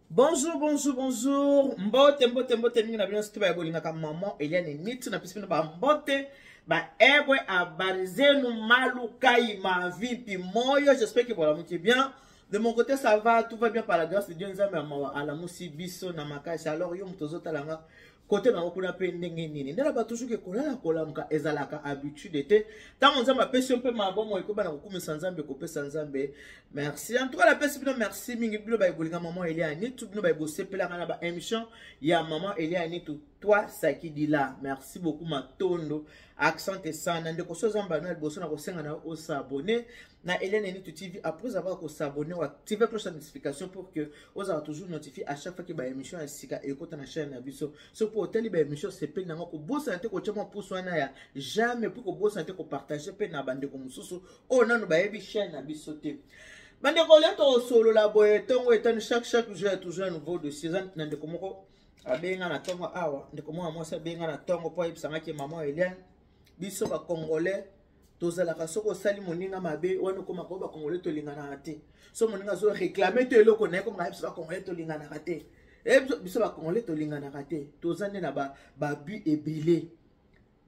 Bonjour, bonjour, bonjour. Mbote mingi na bino sito ba bolinga ka maman Eliane Nitu na pisipino ba mbote ba ebwe abarizenu malukai ma vipi moyo. J'espère que voilà muti bien. De mon côté ça va, tout va bien par la grâce de Dieu. Nzambe amawa ala musi biso na makasi. Alors yo mutozo talanga côté na kuna pe ndenge nini. Ndela ba toujours ke kola muka ezalaka habitude te. Tant nzambe apesi un peu mabomo eko bana kokumisa nzambe kopesa nzambe. Merci. En tout cas la pesi bino merci mingi bino ba bolinga maman Eliane Nitu bino ba bosepela kana ba émission ya maman Eliane Nitu. Toi Saki Dila. Merci beaucoup matondo. Accent et ça ndeko sozamba na liboso na kosenga na o s'abonner na Eliane Nitu TV après avoir s'abonner ou activer la cloche de notification pour que vous avez toujours notifié à chaque fois que ba émission esika ekota na chaîne na biso. So pour telle ba émission c'est pe nanga ko bossa nte ko chama pour soina ya jamais pour ko bossa nte ko partager pe na bande ko mususu o nanu ba yebi chaîne na biso te. Bande ko leto solo la boye tongo etani chaque jour toujours un nouveau dossier na ndeko moko abenga na tongo awa ndeko mwa mwasa benga na tongo po yebisanga ke maman Eliane biso ba congolais tozalaka soko sali moninga mabe wana koma ko ba congolais to lingana te so moninga zo réclamer to eloko na ko ngai biso ba congolais to lingana te biso ba congolais to lingana te tozane na ba bu ebele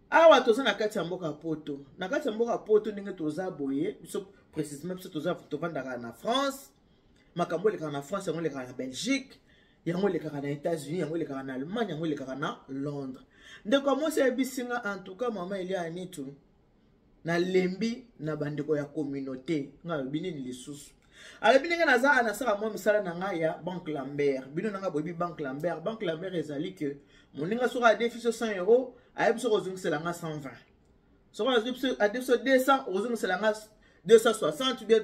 awa tozana kati ya mboka poto na kati ya mboka poto ndenge toza boye biso précisément biso toza tovandaka na France makambo lekaka na France yango lekaka na Belgique yango lekaka na États-Unis yango lekaka na Allemagne yango lekaka na Londres. Ndeko mwasi ebisinga en tout cas maman Eliane Nitu na lembi na bandeko ya communauté nga binini lisusu ala binenga naza na saka mwa misala na nga ya Banque Lambert bino nanga bobi Banque Lambert ezali que moninga soka défi 100 euros ayebiso kozungisela nga 120 soka adebiso 200 ozungisela nga 260 bien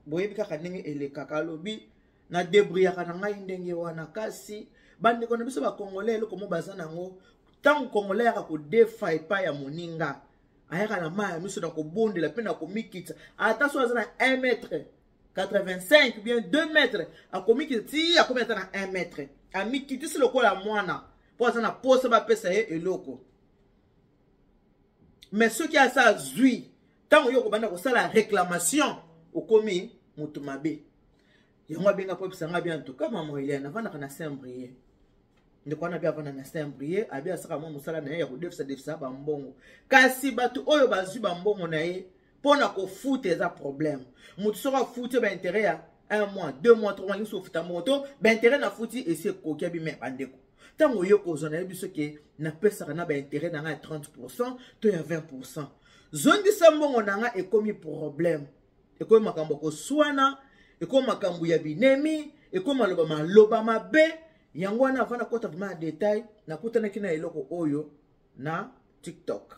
boyebi kaka ndenge elekaka lobi na débrouillaka na ngai ndenge wana kasi bandeko na biso ba congolais eloko mo baza nango tant congolais yaka ko defa epa ya moninga ayaka na maya miso na kobondela pe na komikita ata so aza na 1 mètre 85 bien 2 mètres akomikita ti akometa na 1 mètre amikitisi lokola mwana po aza na posa bapesa ye eloko mais soki asa zwi ntango yo kobanda kosala réclamation okomi mutu mabe yango abenga po ebisanga bien en tout cas maman Eliane avandaka na Saint-Brieuc ndeko wana bia avanda na Saint-Brieuc abi asaka mwa mosala na ye ya kodefisa bambongo kasi bato oyo bazwi bambongo na ye mpona kofuta eza problème motu soko afuti baintérêt ya 1 mois 2 mois 3 mois nyonso ofuta mbongo to baintérêt na futi esi ekoki abi me bandeko ntango oyo kozwa na ye biso ke napesaka na baintérêt na nga ya 30% to ya 20%. Zongisa mbongo na nga ekomi problème ekomi makambo koswana ekomi makambo ya binemi ekomi maloba mabe yango wana avana kota vraiment ya détail nakutanaki na eloko oyo na TikTok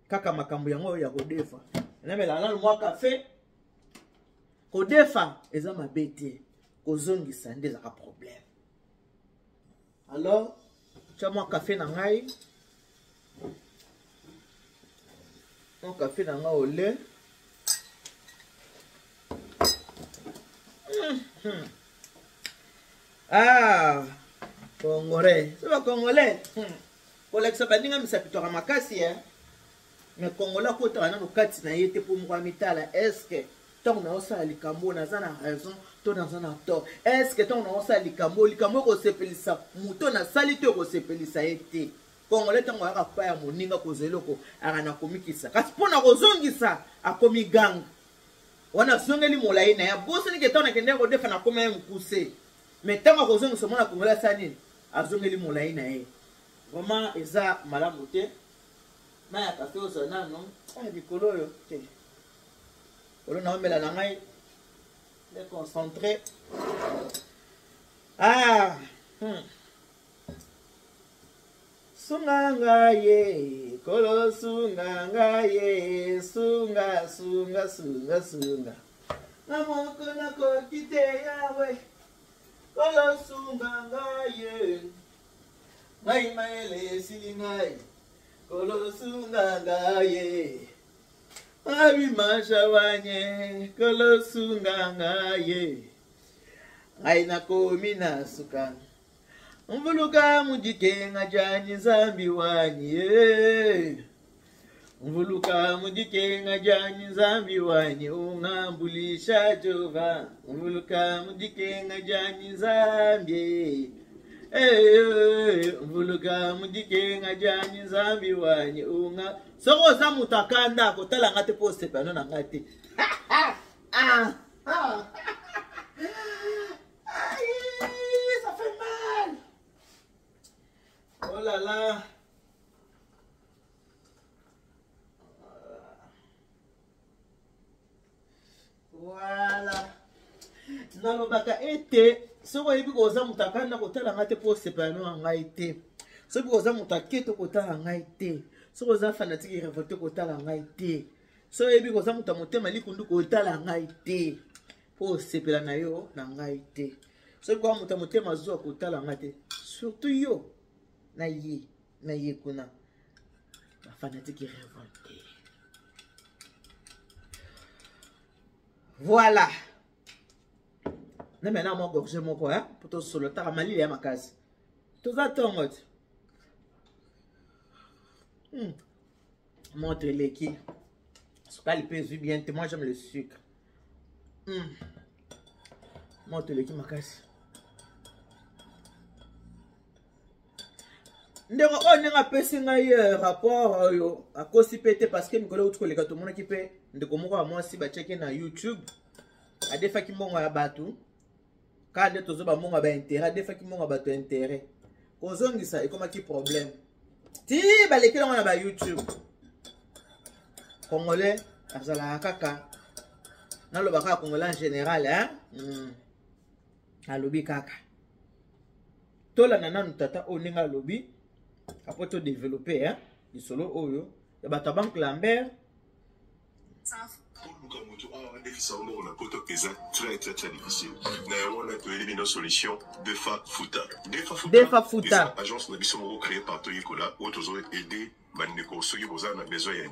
kaka makambo yango ya kodefa namela na mwa café kodefa eza mabe te kozongisa nde ezaka problème. Alors tia mwa café na ngai mwa café na ngai au lait Congolais. C'est pas Congolais. Koleksa baninga misapitoka makasi ya. Mais Congolais ko tana no kati na yete pour mwa mitala. Est-ce que tant na osa likambo na zana raison to na zana tort. Est-ce que tant na osa likambo ko sepelisa muto na salite ko sepelisa yete. Congolais tango aka pa ya moninga ko zeloko akana komikisa. Kasi pona ko zongisa akomi gang. Wana zongeli molai na ya bosi ni ketona kende ko defa na koma mkuse. Mais tango ko zongisa mona Congolais sanini azongeli molai na ye vraiment eza malamu te na ya café ozana non bikolo yo te olo na omela na ngai le concentré sunga ngaye kolo sunga ngaye sunga na moko na kokite yawe kolo sunga ngaye ngai maele silingai kolo sunga ngaye abi mashawanye kolo sunga ngaye ngai nakomi na suka mvuluka mujike ngajani zambi wanye Mvuluka mudike ngajani nzambi wanye ungambulisha Jehova. Mvuluka mudike ngajani nzambi. Mvuluka mudike ngajani nzambi wanye unga. Soko za mutakanda kotala ngate poste pano na ngate. Ça fait mal. Oh là là. Voilà. Nalobaka ete soko yebi koza mutakanda kotala ngate poste pano ngai te. Soko koza mutaketo kotala ngai te. Soko za fanatique révolté kotala ngai te. Soko yebi koza mutamotema likundu kotala ngai te. Po sepela na yo na ngai te. Soko kwa mutamotema zo kotala ngai te. Surtout yo na ye kuna. La fanatique révolté. Voilà. Mais maintenant, moi, gorgé mon quoi, pour tout sur le taramali et ma case. Tout ça, ton mode. Montre les qui. Ce pas le pèse bien, moi, j'aime le sucre. Montre les qui, ma case. Ndeko on nga pesi ngai rapport yo akosi pété parce que mikolo utko leka to mona kipe ndeko moko wa mwasi ba checker na YouTube adefa ki mongo ya batu ka nde tozo ba mongo ba intérêt adefa ki mongo ba to intérêt kozongisa ekoma ki problème ti ba lekela ngona ba YouTube congolais azala kaka na lo baka congolais en général hein alobi kaka tola nanu tata oninga lobi après tout développer hein du solo oyo ya bata banque Lambert très difficile. On a trouvé une solution Defa Futa. Agence de créée par Toyikola où tous ont aidé Bandeko ceux qui ont besoin de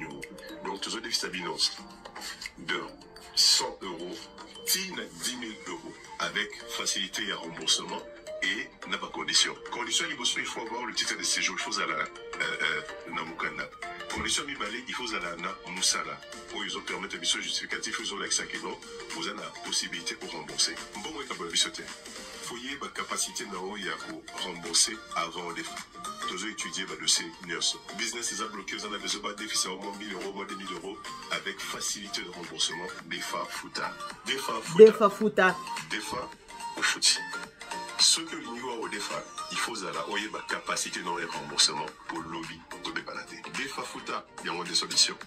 nous. Donc tous ont des stabilités de 100 €, 10 000 € avec facilité et remboursement. Et n'a pas condition. Condition, il faut avoir le titre de séjour, il faut aller à Namukanda. Condition, il faut aller à Moussala. Pour ils ont permis de mission justificatif, ils ont l'accès à Keno, vous avez la possibilité pour rembourser. Bon, moi, il faut y avoir la capacité de rembourser avant les fonds. Tous étudier le seniors. Business est bloqué, vous en avez besoin de déficit au moins 1 000 €, moins 2 000 € avec facilité de remboursement. Defa Futa. Ce que l'Union a défendu, il faut la capacité de remboursement pour le lobby de dépanater. Defa Futa, il y a des solutions.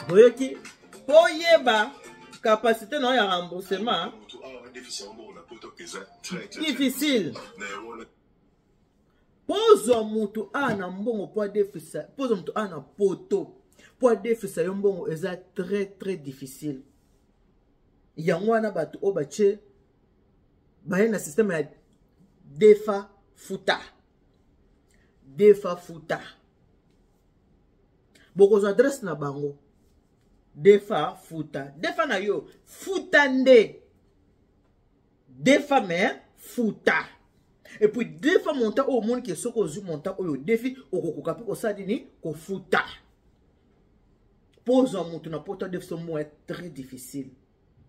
Oui, pour y capacité de remboursement. Difficile. Pose mutu ana mbongo pour déficit. Pose mutu ana poto. Pour déficit yombongo est très difficile. Yangwana batu obache. Bah na système ya Defa Futa. Boko zo adresse na bango. Defa Futa. Defa na yo Futande. Defa mais Futa. Et puis Defa monta au monde qui soko zu monta au défi okokoka pe ko sadini ko Futa. Pose mutu na poto def so mo est très difficile.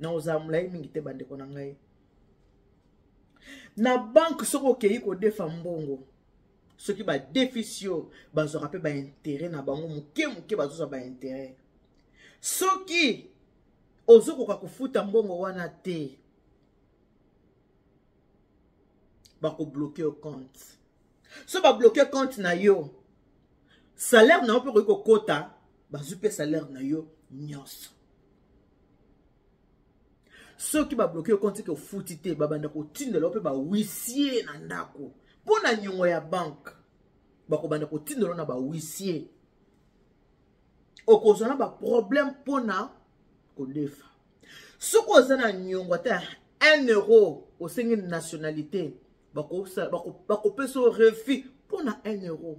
Na ozamlai mingi te bande ko na ngai. Na banque soko kei ko defa mbongo ce qui ba déficit bazo rappel ba intérêt na bango muke bazo ba intérêt soki ozoko ka kufuta mbongo wana te ba ko bloquer au compte so ba bloquer compte na yo salaire na pe ko kota ba zupe salaire na yo nyonso. Ceux qui va bloquer le compte que foutite babanda ko tinde lo pe ba huissier na ndako pona nyongo ya banque ba ko banda ko tinde lo na ba huissier okozana ba problème pona ko defa soko zana nyongo ta 1 € au sengi nationalité ba ko peso refus pona 1 €.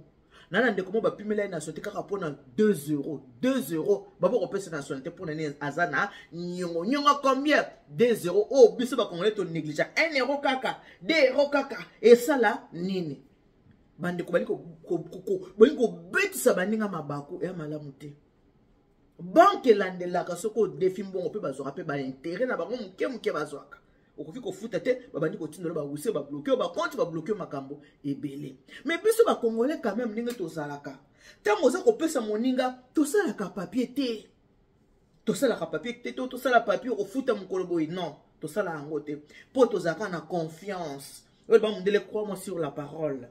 Nana ndeko mo ba pimela nationalité kaka pona 2 €. 2 € ba ko pesa nationalité pona ni azana nyongo combien 2 €. Oh biso ba congolais to négliger 1 € kaka 2 € kaka et ça là nini bande ko bali ko betisa baninga mabaku ya malamu te. Banque landelaka soko défi mbongo pe bazwaka pe ba intérêt na bango muke bazwaka. Okofi ko futa te babandi ko tindola ba wuse ba bloquer ba compte ba bloquer makambo ebele. Mais biso ba congolais quand même ninga tozalaka. Tango za ko pesa moninga tosalaka papier te. Tosalaka papier te to tosala papier ko futa mukolo boy non. Tosala yango te. Po tozaka na confiance. Oyo ba mundele croire sur la parole.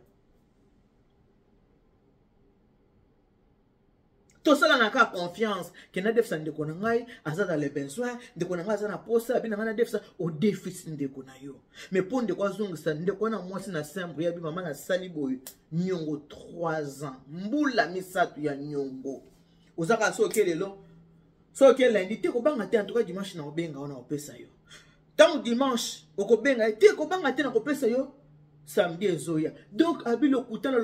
Tout ça n'a pas confiance que na defsa ndeko na ngai aza dans les besoins ndeko na ngai aza na posa bina na defsa au déficit ndeko na yo mais pour ndeko azongisa ndeko na mwasi na sembre ya bi mama na sali boy nyongo 3 ans mbula misatu ya nyongo ozaka so kelelo so ke lundi te ko banga te en tout cas dimanche na obenga ona opesa yo tant dimanche okobenga te ko banga te na kopesa yo samedi ezoya donc abi le kutana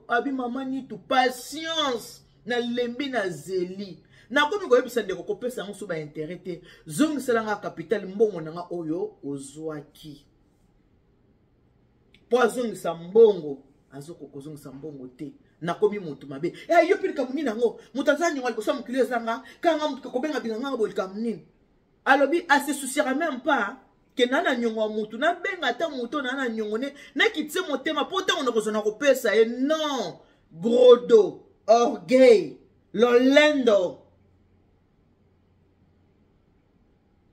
abi mama ni tu patience na lembi na zeli na komi ko yebisa ndeko kopesa ngo so ba intérêt te zongisela nga capital mbongo nanga oyo ozwaki po azongisa mbongo azoko kozongisa mbongo te na komi mutu mabe yo pilika munini nango mutazanyo ngali kosa mukile zanga kanga mutu kobenga binanga bolika munini alobi se souciera même pas que nana nyongo mutu na benga ta mutu nana nyongo ne na kitse motema po ta onokozona kopesa non gros dos orgueil, l'olendo.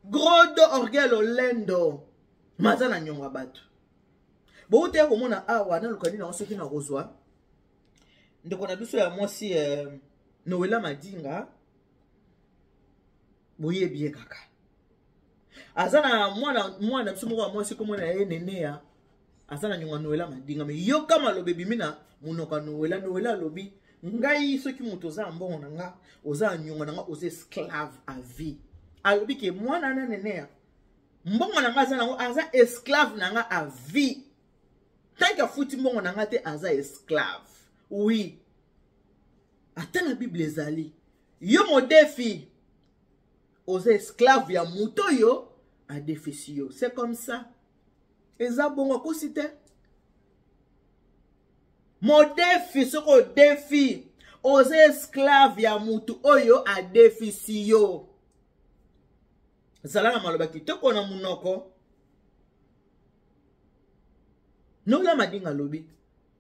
Gros do orgueil, l'olendo. Mazana nyonga batu. Bo te ko mona awa na lukani na osoki na rozwa. Ndeko na biso ya mwasi Noela Madinga. Boye biye kaka. Azana mwana biso moko mwasi ko mona nene ya. Azana nyonga Noela Madinga me yo kama lobe bimina munoka Noela lobi. Ngai soki muto za mbongo nanga oza nyonga nanga oza esclave à vie alobi ke mwana na nenea mbongo nanga za nango aza esclave nanga à vie tant que futi mbongo nanga te aza esclave oui ata na bible ezali yo mo défi oza esclave ya muto yo a défi yo c'est comme ça eza bongo kosite mon défi, ce qu'on défi, aux esclaves ya mutu oyo a défi yo. Zala na malobaki te kona munoko. Noela Madinga lobi.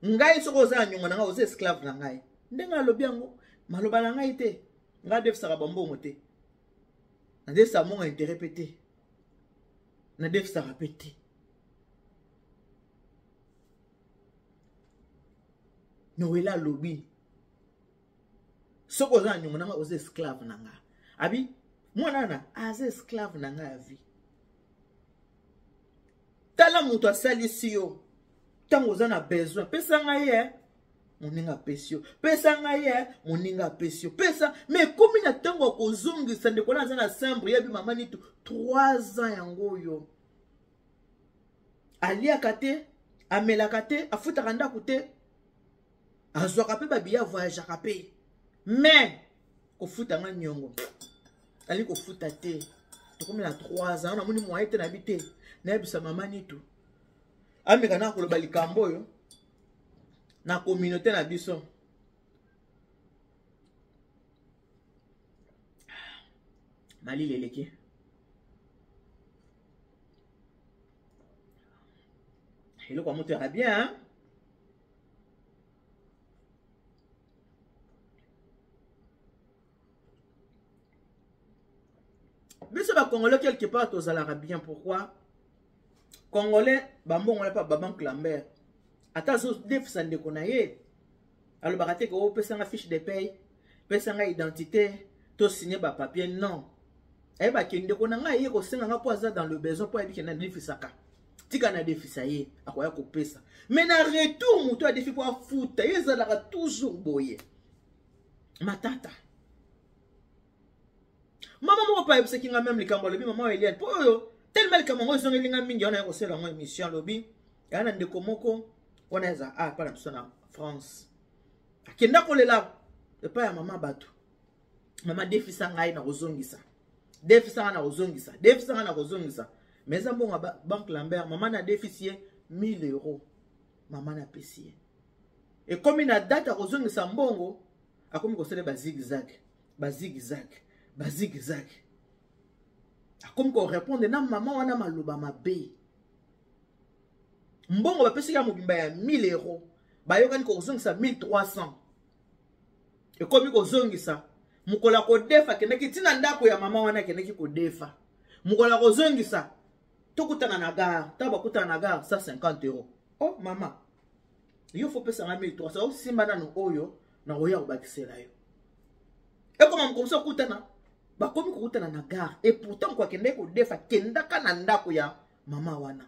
Ngai soko za nyonga nanga aux esclaves na ngai. Ndenga lobi yango maloba na ngai te. Nga def sara bambongo te. Na def sa monga interprété. Na def sara pété. Noela lobi. Soko za nyonga nanga oze esclave nanga. Abi, mwana na aze esclave nanga ya vie. Tala mutu asalisi yo. Tango oza na besoin. Pesa nga ye, moninga pesio. Pesa nga ye, moninga pesio. Pesa, me komi na tango kozongisa ndeko na aza na sembre yebi mama nitu 3 ans yango yo. Aliaka te, amelaka te, afutaka ndako te. Azwaka pe babiya voyageaka pe. Mais kofuta nga nyongo. Ali kofuta te. Tokomi na 3 ans, na moni moyen te na bite. Na yebisa mama nitu. Ameka na koloba likambo yo. Na communauté na biso. Mali leleke. Hello kwa moto ya bien, hein? Mais c'est pas Congolais quelque part aux Arabiens. Pourquoi? Congolais, bambon on n'a pas banque Lambert. Attention, def ça ne connaît. Alors baraté que vous payez une fiche de paye, payez une identité, tout signé par papier non. Eh bah qui ne connaît pas, il y a pas dans le besoin pour dire qu'il y a des défis ça. Tika na défi ça y est, à quoi il y a ça. Mais na retour mon toi défi pour foutre, il y a toujours boyer. Matata. Maman mo pa yebse kinga même likambo lobi maman Eliane po yo tellement likambo ngo zonga linga mingi ona ko sela ngo émission lobi yana ndeko moko ona za pa na biso na France akenda ko lela epa ya mama batu mama defisa ngai na kozongisa defisa na kozongisa defisa na kozongisa mais ambonga banque Lambert mama na déficier 1000 euros mama na pesier Et comme il a date à Rosong et Sambongo, a comme il ba zigzag. Ba zigzag. Ba zigzag. A comme qu'on répond, na maman wana maluba mabe. Mbongo ba pesi ya mobimba ya 1000 euros. Ba yokani ko Rosong sa 1300. Et comme il Rosong ça, mukola ko defa keneki tina ndako ya mama wana keneki ko defa. Mukola Rosong ça. Tokutana na gare, taba kutana na gare 150 euros. Oh maman. Il faut payer 1300 euros. Si madame oyo na oya obakisela yo. Et comment comme ça kutana? Ba komi ko kutana na gare. Et pourtant quoi kende ko defa kenda kana ndako ya mama wana.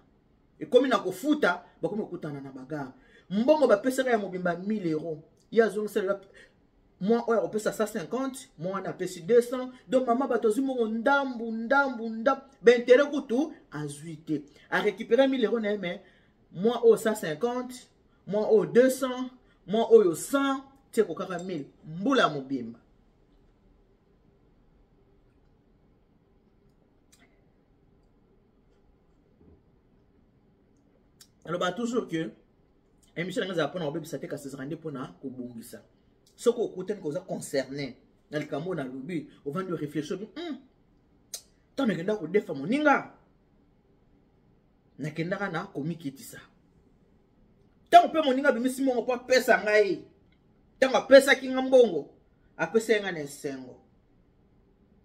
Et comme na ko futa ba komi kutana na bagare. Mbongo ba pesa ya mobimba 1000 euros. Ya zongo sela moi on peut ça 150, moi on a payé 200. Donc maman ba tozi mo ndambu ben intérêt kutu azuité. A récupérer 1000 euros na mais moi au 150, moi au 200, moi au 100, c'est ko kaka 1000. Mbula mobimba. Alors bah toujours que émission nga za pona obebi sa te ka se rendre pona ko bungisa. Ce qu'on écoute qu'on a concerné dans le Cameroun à l'oubli, on va nous réfléchir. Tant que nous défend mon ninga, na kenda na komi kitisa. Tant que mon ninga bimisi mon pas pesa ngai. Tant que pesa kinga mbongo, a pesa nga na sengo.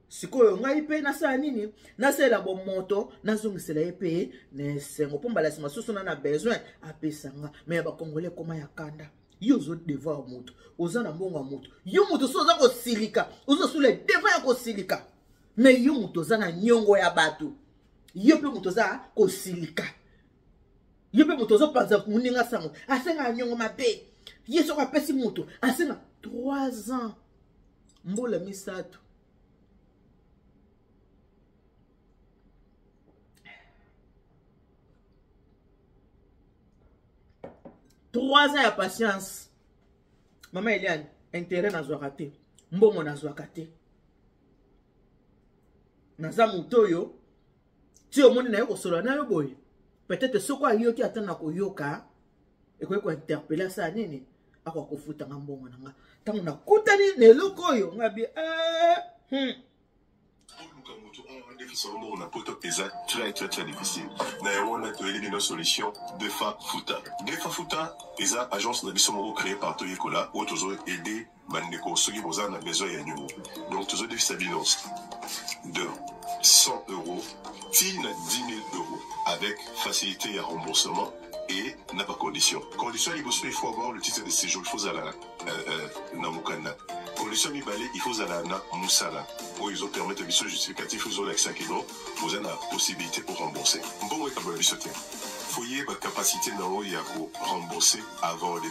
Sikoyo ngai pe na sa nini, na sela bon moto, na zungisela epe na sengo pomba la sima soso na besoin a pesa nga, mais ba congolais koma ya kanda. Yo zo devoir mutu oza na mbongo mutu yo mutu so za ko silika ozo sous les devoir ko silika mais yo mutu za na nyongo ya batu yo pe mutu za ko silika yo pe mutu zo panza muninga sango asenga nyongo mabe yeso ka pesi mutu asenga 3 ans mbola misato Trois ans de patience. Maman Eliane, intérêt na zwa raté. Mbongo na zwa raté. Naza mutoyo. Ti o moni na yo kosolo na yo boy. Peut-être ce quoi yo ki atana ko yoka e ko interpeller ça nini akwa kofuta nga mbongo na nga. Tango na kutani ne lokoyo ngabi on a poto pesa très difficile. D'ailleurs, on a trouvé une solution Defa Futa. Defa Futa, pesa agence de biso créée par Toyekola, où tous ont aidé Bandeko Sogi Bozan à besoin de nous. Donc tous ont des stabilités de 100 euros, 10 000 euros avec facilité à remboursement et n'a pas condition. Condition, il faut avoir le titre de séjour, il faut aller à Namukanda. Condition, il faut aller à Moussala. Où ils ont permis de mission justificatif, ils ont l'accès à Kino, vous avez la possibilité pour rembourser. Bon, oui, comme le bisoté. Foyer, la capacité de rembourser avant les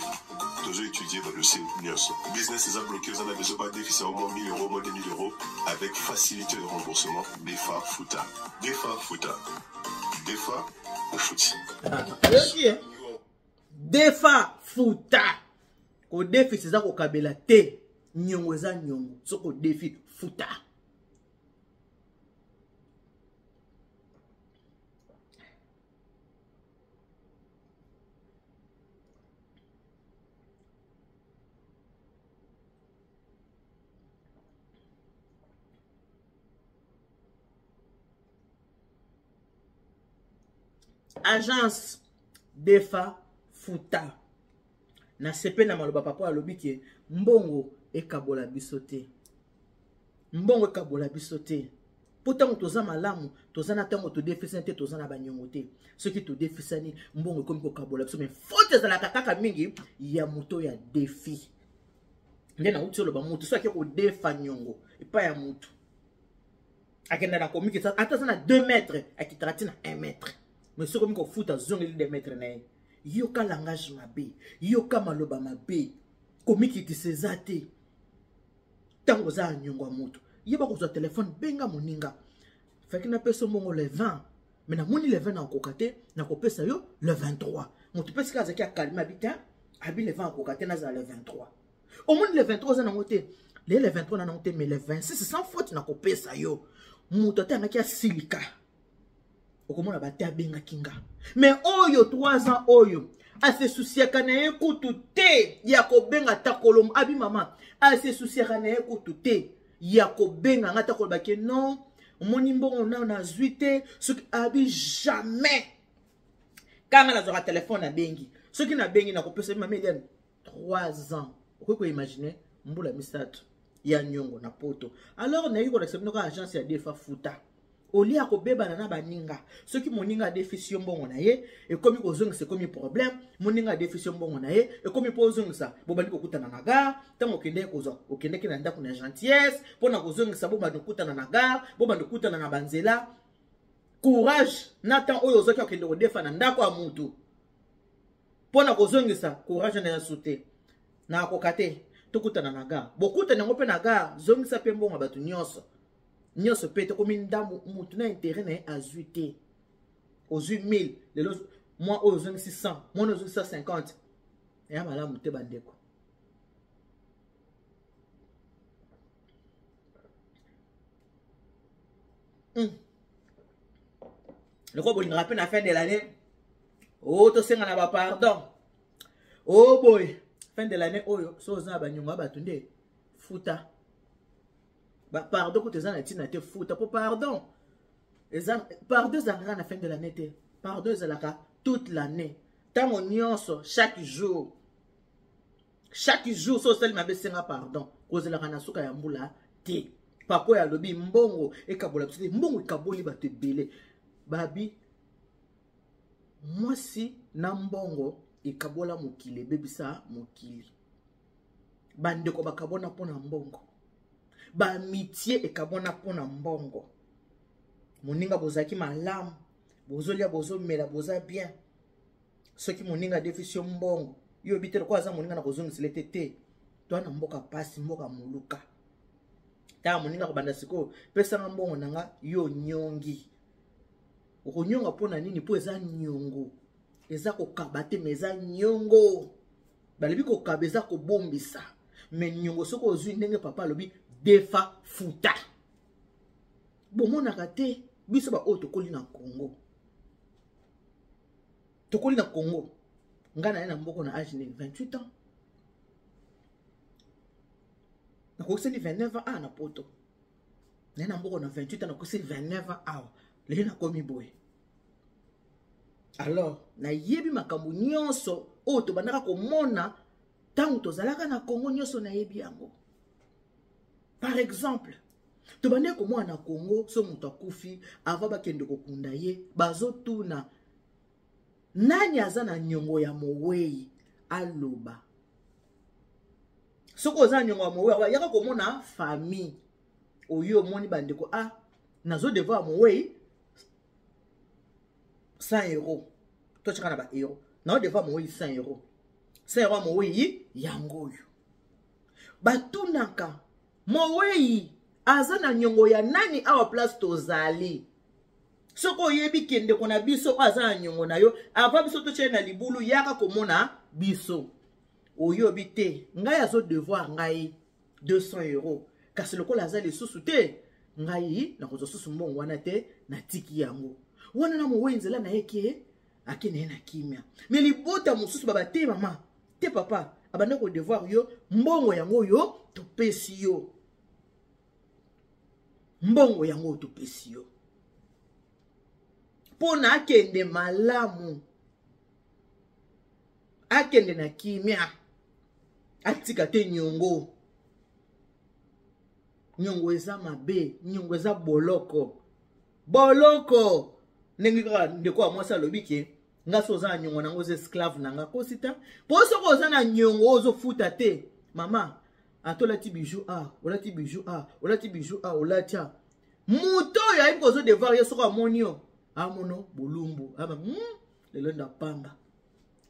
deux étudier le CNIOS. Business est bloqué, vous en avez besoin de déficit au moins 1000 euros, moins 2000 euros, avec facilité de remboursement. Defa Futa. Defa Futa. Defa au foot. Defa Futa. Ko défi za ko kabela te. Nyongo za nyongo. So ko défi Futa. Agence Defa Futa. Na sepe na maloba papa alobi ke mbongo ekabola bisote. Mbongo ekabola bisote. Pourtant toza malamu, toza na tango to déficité, toza na banyongo te. Ce qui to déficani mbongo comme ko kabola biso mais faute za la kaka mingi ya moto ya défi. Ndena uti lo ba moto so ke ko defa nyongo et pas ya moto. Akenda na komiki ça ata na 2 mètres akitati na 1 mètre. Mais ce comme qu'on fout à zone de mettre nae. Yoka langage mabe, yoka maloba mabe. Komiki ti sezate. Tango za nyongo moto. Yeba ko zo téléphone benga moninga. Fait na peso mongo le 20. Mais na moni le 20 na kokate, na ko pesa yo le 23. Moto pesa ka zaki akalima bitin, abi le 20 kokate na za le 23. Au moins le 23 za na ngote. Le 23 na ngote mais le 26 sans faute na ko pesa yo. Moto tanga ki silika. Okomona bate abenga kinga. Mais oyo 3 ans oyo ase souciaka na ye kutu te ya kobenga ta kolom abi mama ase souciaka na ye kutu te ya kobenga nga ta koloba ke non omoni mbongo na zwi te soki abi jamais kanga nazwaka telefone na bengi soki na bengi na kopesa mama Eliane 3 ans okoki koimagine mbula misato ya nyongo na poto alors na yiko na ko agence ya defa futa oli akobebana na baninga soki moninga déficit mbongo na ye ekomi kozongisa ekomi problème moninga déficit mbongo na ye ekomi po ozongisa bobandi kokutana na gare tango okende kozwa okendeki na ndako na gentillesse pona kozongisa bobandi kokutana na gare bobandi kokutana na banzela courage na temps oyo ozoki okende kodefa na ndako ya mutu pona kozongisa courage na ya soute na akokate tokutana na gare bokutana ngo pe na gare zongisa pe mbongo batu nyonso nyonso pe tokomi ndambo mutu na intérêt na ye azwi te ozwi 1000 lelo moi oyo ozongisi 100 moi ozongisi 150 eya malamu te bandeko loko bolingaka mpe na fin de l'année o tosenga na bapardon o boy fin de l'année oyo so oza na banyongo ya bato nde futa pardon kuti eza na ntina te futa mpo pardon ezalaka na fin de l'année te pardon ezalaka toute l'année ntango nyonso chaque jour so osali mabe senga pardon kozelaka na suka ya mbula te papa oyo alobi mbongo ekabola biso te mbongo ekaboli bato ebele babi mwasi na mbongo ekabola mokili ebebisa mokili bandeko bakabona mpona mbongo bamitie ekabona mpona mbongo moninga bozalaki malamu bozolia bozomela boza bien soki moninga déficit mbongo yo bitelo kwa aza moninga na kozongisela ete te twana mboka pasi mboka moluka ta moninga kobanda siko pesanga mbongo nanga yo nyongi okonyonga mpona nini mpo eza nyongo eza kokaba te me eza nyongo balebi kokaba eza kobombisa me nyongo soki ozwi ndenge papa alobi defa futa bomonaka te biso baoyo tokoli na Congo nga na ye na mboko na age 28 ans nakokiseli 29 ans na poto na ye na mboko na 28 ans nakokiseli 29 ans awa leli nakomi boye alors nayebi makambo nyonso oyo tobandaka komona ntango tozalaka na Congo nyonso nayebi yango. Par exemple, tobandaki komona na Congo so moto akufi ava bakende kokunda ye bazotuna nani aza na nyongo ya mowei aloba soko oza nyongo ya mowei yaka komona famille oyo moni bandeko nazo devoir mowei 100 euros to chaka na ba euro na devoir mowei 100 euros 100 euros mowei yango oyo batunaka mowei aza na nyongo ya nani awa place tozali soko oyebi kende kona biso aza na nyongo na yo ava biso tochele na libulu yaka komona biso oyo bite ngai azo devoir ngai 200 euros kasi lokola aza lisusu te ngai na kozo susu mbongo wana te na tiki yango wana na mowei nzela na yeke akene na kimia me libota mosusu baba te mama te papa abanda ko devoir yo mbongo yango yo topesi yo mbongo yango topesi yo pona akende malamu akende na kimia atika te nyongo nyongo eza mabe nyongo eza boloko ndenge kaka ndeko ya mwasi alobi ke nga so oza na nyongo nango oza esclave nanga kosita po soko oza na nyongo ozofuta te mama atolati bijou olati bijou olati bijou olati moto oyo ayebi kozo devoir ye soko amoni yo amono bolumbu lelo ndapamba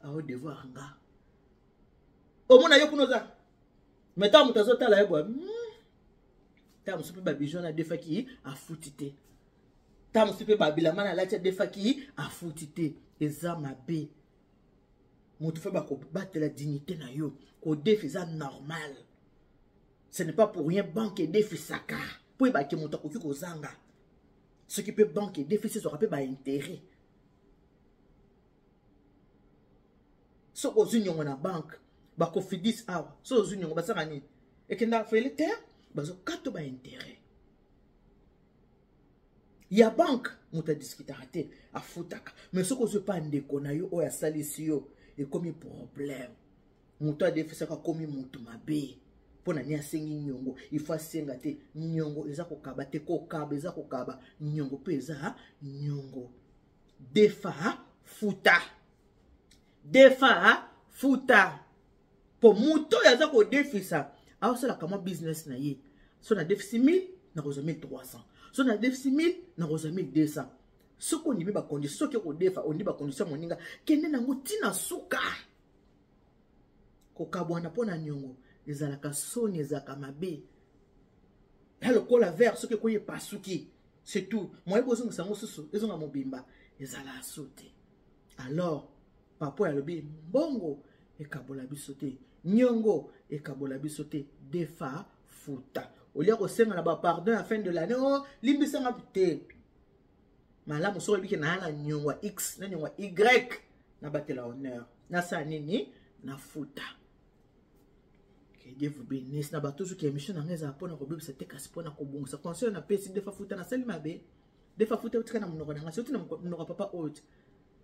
ao devoir nga omona yo kuna oza meta moto azotala ye bwa ta mosusu mpe babijou na defaki afuti te ta mosusu mpe babilama na alati adefaki afuti te eza mabe moto fe bakobatela dignité na yo kodefi eza normal. Ce n'est pas pour rien banque et défi saka. Pour y moto akoki kozanga. Ce qui peut banque et défi ce sera pas intérêt. so ozwi nyongo na banque bakofidis awa so ozwi nyongo basaka nini ekenda fele te bazokato baintérêt ya banque moto adiskitaka te afutaka mais soki ozwi pa ndeko na yo oyo asalisi yo ekomi problème moto adefisaka komi moto mabe mpona ni asengi nyongo ifo asenga te nyongo eza kokaba te kokaba eza kokaba nyongo mpe eza nyongo defa futa po moto oyo aza kodefisa aosalaka mwa business na ye so na defisi 1000 nakozwa 1300 so na defisi 1000 nakozwa 1200 soki ondimi bacondition soki okodefa ondimi bacondition moninga kende nango ntina suka kokabwana mpona nyongo ezalaka soni ezalaka mabe ya lokola vert soki ekoyi epasuki c'est tout moyebi ozongisa yango susu ezonga mobimba ezala asu te alors papa yalobi mbongo ekabola biso te nyongo ekabola biso te defa futa olia kosenga na bapardon à fin de l'année o limbisanga te malamu soki ebiki na yana nyongo x na nyongo y na batela honneur nasala nini na futa. Dieu vous bénisse. Na bato qui émission na ngeza pona ko bebisa te kasi pona ko bongisa conseil na pesi defa futa na sali mabe defa futa utika na munoko na ngasi utina munoko papa oyo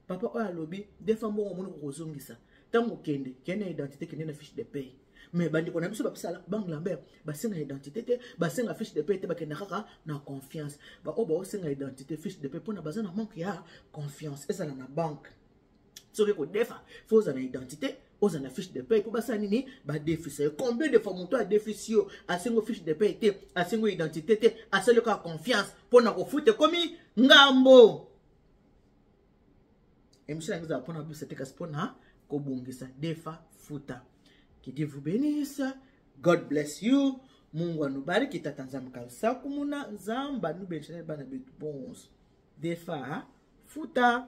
papa oyo alobi defa mbongo munoko kozongisa tango kende identité kende na fiche de paye mais bandi ko na biso bapisa bank Lambert basenga identité te basenga fiche de paye te bakenda kaka na confiance ba oba osenga identité fiche de paye pona bazana manque ya confiance ezala na banque soki ko defa faut na identité oza na fiche de paye pour basa nini ba déficit combien de fois monto a déficit asengo fiche de paye te asengo identité te aselo ka confiance pona ko fute komi ngambo emission ngeza pona bisa te kasi pona ko bongisa defa futa. Que Dieu vous bénisse, God bless you, Mungu anubariki tata nzambe kalsa kumuna nzamba nubeshane bana betu bons defa futa.